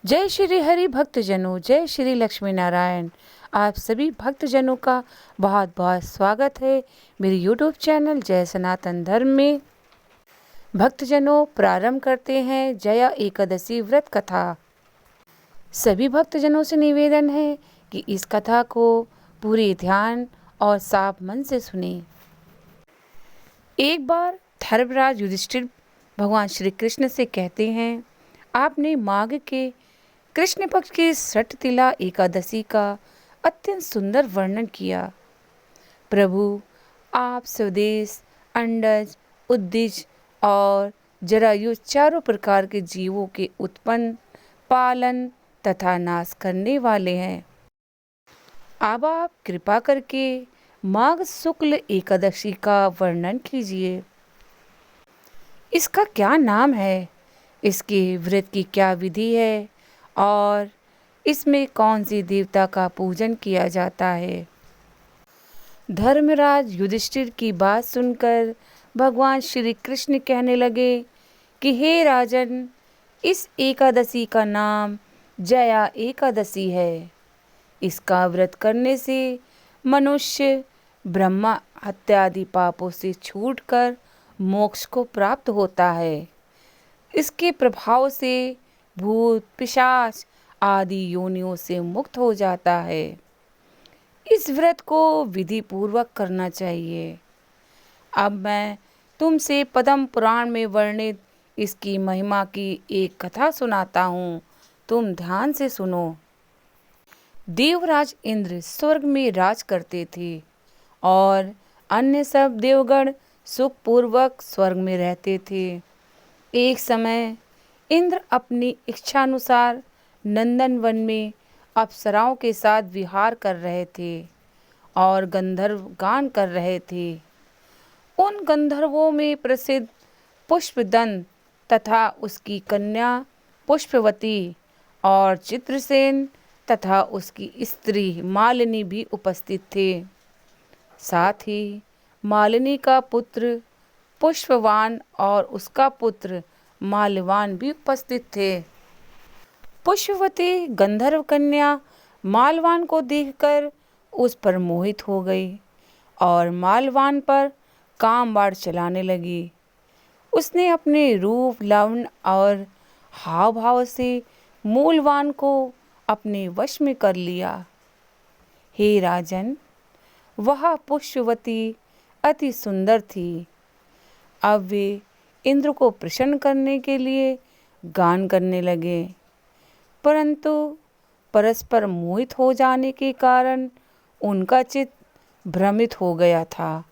जय श्री हरि भक्तजनों, जय श्री लक्ष्मी नारायण। आप सभी भक्तजनों का बहुत बहुत स्वागत है मेरे यूट्यूब चैनल जय सनातन धर्म में। भक्तजनों, प्रारंभ करते हैं जया एकादशी व्रत कथा। सभी भक्तजनों से निवेदन है कि इस कथा को पूरे ध्यान और साफ मन से सुने। एक बार धर्मराज युधिष्ठिर भगवान श्री कृष्ण से कहते हैं, आपने माघ के कृष्ण पक्ष की षटतिला एकादशी का अत्यंत सुंदर वर्णन किया। प्रभु, आप स्वदेश, अंडज, उद्दिज और जरायु चारों प्रकार के जीवों के उत्पन्न, पालन तथा नाश करने वाले हैं। अब आप कृपा करके माघ शुक्ल एकादशी का वर्णन कीजिए। इसका क्या नाम है, इसके व्रत की क्या विधि है और इसमें कौन सी देवता का पूजन किया जाता है। धर्मराज युधिष्ठिर की बात सुनकर भगवान श्री कृष्ण कहने लगे कि हे राजन, इस एकादशी का नाम जया एकादशी है। इसका व्रत करने से मनुष्य ब्रह्मा हत्या आदि पापों से छूटकर मोक्ष को प्राप्त होता है। इसके प्रभाव से भूत पिशाच आदि योनियों से मुक्त हो जाता है। इस व्रत को विधि पूर्वक करना चाहिए। अब मैं तुमसे पद्म पुराण में वर्णित इसकी महिमा की एक कथा सुनाता हूँ। तुम ध्यान से सुनो। देवराज इंद्र स्वर्ग में राज करते थे और अन्य सब देवगण सुखपूर्वक स्वर्ग में रहते थे। एक समय इंद्र अपनी इच्छानुसार नंदनवन में अप्सराओं के साथ विहार कर रहे थे और गंधर्व गान कर रहे थे। उन गंधर्वों में प्रसिद्ध पुष्पदंत तथा उसकी कन्या पुष्पवती और चित्रसेन तथा उसकी स्त्री मालिनी भी उपस्थित थे। साथ ही मालिनी का पुत्र पुष्पवान और उसका पुत्र माल्यवान भी उपस्थित थे। पुष्पवती गंधर्व कन्या माल्यवान को देखकर उस पर मोहित हो गई और माल्यवान पर काम बाण चलाने लगी। उसने अपने रूप, लावण्य और हाव भाव से मूलवान को अपने वश में कर लिया। हे राजन, वह पुष्पवती अति सुंदर थी। अब वे इंद्र को प्रसन्न करने के लिए गान करने लगे, परंतु परस्पर मोहित हो जाने के कारण उनका चित्त भ्रमित हो गया था।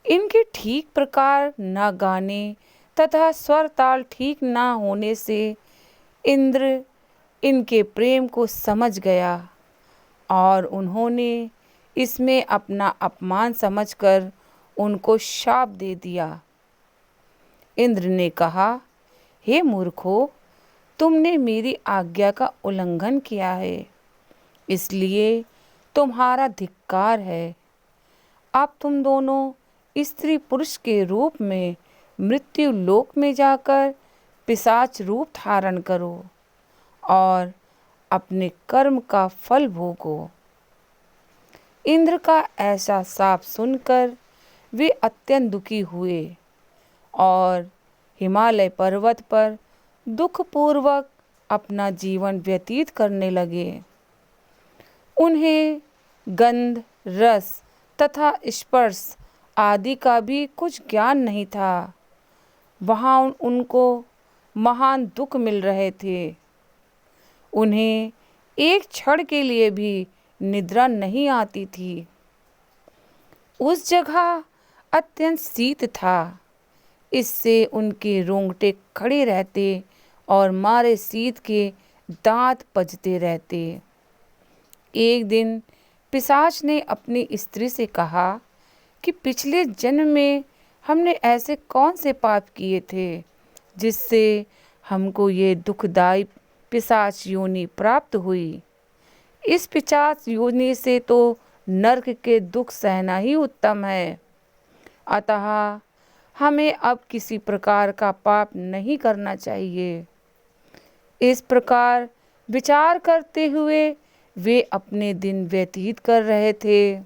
इनके ठीक प्रकार न गाने तथा स्वर ताल ठीक न होने से इंद्र इनके प्रेम को समझ गया और उन्होंने इसमें अपना अपमान समझकर उनको शाप दे दिया। इंद्र ने कहा, हे मूर्खों, तुमने मेरी आज्ञा का उल्लंघन किया है, इसलिए तुम्हारा धिक्कार है। अब तुम दोनों स्त्री पुरुष के रूप में मृत्यु लोक में जाकर पिशाच रूप धारण करो और अपने कर्म का फल भोगो। इंद्र का ऐसा शाप सुनकर वे अत्यंत दुखी हुए और हिमालय पर्वत पर दुखपूर्वक अपना जीवन व्यतीत करने लगे। उन्हें गंध, रस तथा स्पर्श आदि का भी कुछ ज्ञान नहीं था। वहाँ उनको महान दुख मिल रहे थे। उन्हें एक क्षण के लिए भी निद्रा नहीं आती थी। उस जगह अत्यंत शीत था, इससे उनके रोंगटे खड़े रहते और मारे शीत के दांत बजते रहते। एक दिन पिशाच ने अपनी स्त्री से कहा कि पिछले जन्म में हमने ऐसे कौन से पाप किए थे जिससे हमको ये दुखदायी पिशाच योनि प्राप्त हुई। इस पिशाच योनि से तो नरक के दुख सहना ही उत्तम है। अतः हमें अब किसी प्रकार का पाप नहीं करना चाहिए। इस प्रकार विचार करते हुए वे अपने दिन व्यतीत कर रहे थे।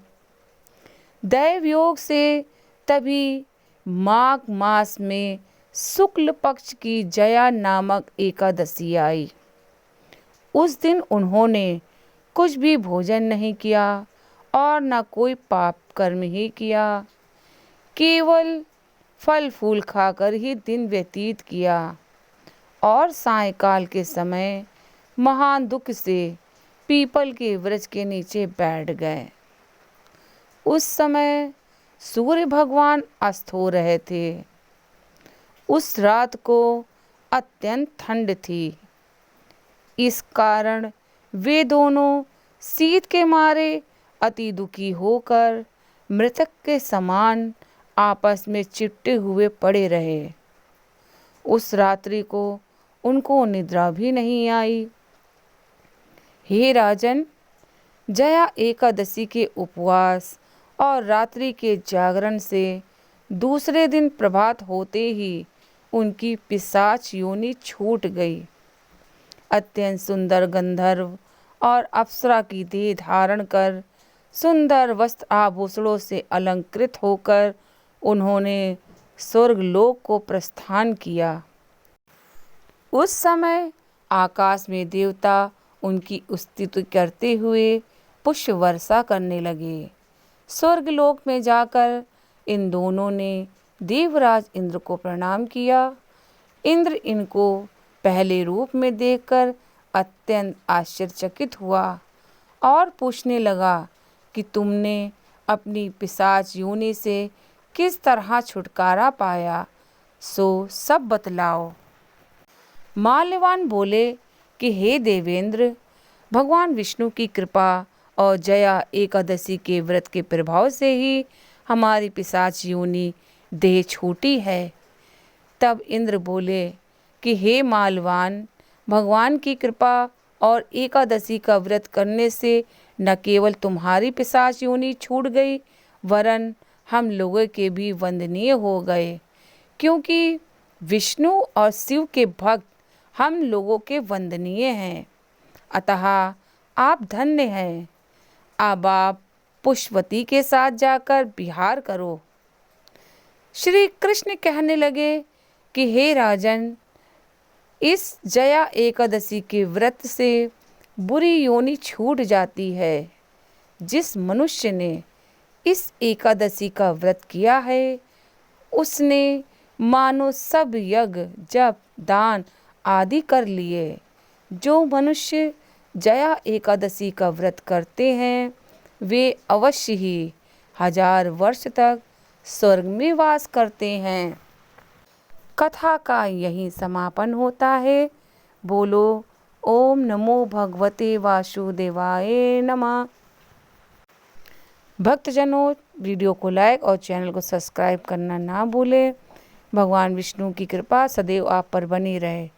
दैव योग से तभी माघ मास में शुक्ल पक्ष की जया नामक एकादशी आई। उस दिन उन्होंने कुछ भी भोजन नहीं किया और न कोई पाप कर्म ही किया, केवल फल फूल खाकर ही दिन व्यतीत किया और सायंकाल के समय महान दुख से पीपल के वृक्ष के नीचे बैठ गए। उस समय सूर्य भगवान अस्त हो रहे थे। उस रात को अत्यंत ठंड थी। इस कारण वे दोनों शीत के मारे अति दुखी होकर मृतक के समान आपस में चिपटे हुए पड़े रहे। उस रात्रि को उनको निद्रा भी नहीं आई। हे राजन, जया एकादशी के उपवास और रात्रि के जागरण से दूसरे दिन प्रभात होते ही उनकी पिशाच योनि छूट गई। अत्यंत सुंदर गंधर्व और अप्सरा की देह धारण कर सुंदर वस्त्र आभूषणों से अलंकृत होकर उन्होंने स्वर्गलोक को प्रस्थान किया। उस समय आकाश में देवता उनकी स्तुति करते हुए पुष्प वर्षा करने लगे। स्वर्गलोक में जाकर इन दोनों ने देवराज इंद्र को प्रणाम किया। इंद्र इनको पहले रूप में देखकर अत्यंत आश्चर्यचकित हुआ और पूछने लगा कि तुमने अपनी पिशाच योनि से किस तरह छुटकारा पाया, सो सब बतलाओ। माल्यवान बोले कि हे देवेंद्र, भगवान विष्णु की कृपा और जया एकादशी के व्रत के प्रभाव से ही हमारी पिशाच योनि देह छूटी है। तब इंद्र बोले कि हे मालवान, भगवान की कृपा और एकादशी का व्रत करने से न केवल तुम्हारी पिशाच योनि छूट गई, वरन हम लोगों के भी वंदनीय हो गए, क्योंकि विष्णु और शिव के भक्त हम लोगों के वंदनीय हैं। अतः आप धन्य हैं। अब आप पुष्पवती के साथ जाकर विहार करो। श्री कृष्ण कहने लगे कि हे राजन, इस जया एकादशी के व्रत से बुरी योनि छूट जाती है। जिस मनुष्य ने इस एकादशी का व्रत किया है, उसने मानो सब यज्ञ जप दान आदि कर लिए। जो मनुष्य जया एकादशी का व्रत करते हैं, वे अवश्य ही 1000 वर्ष तक स्वर्ग में वास करते हैं। कथा का यही समापन होता है। बोलो ओम नमो भगवते वासुदेवाय नमः। भक्तजनों, वीडियो को लाइक और चैनल को सब्सक्राइब करना ना भूलें। भगवान विष्णु की कृपा सदैव आप पर बनी रहे।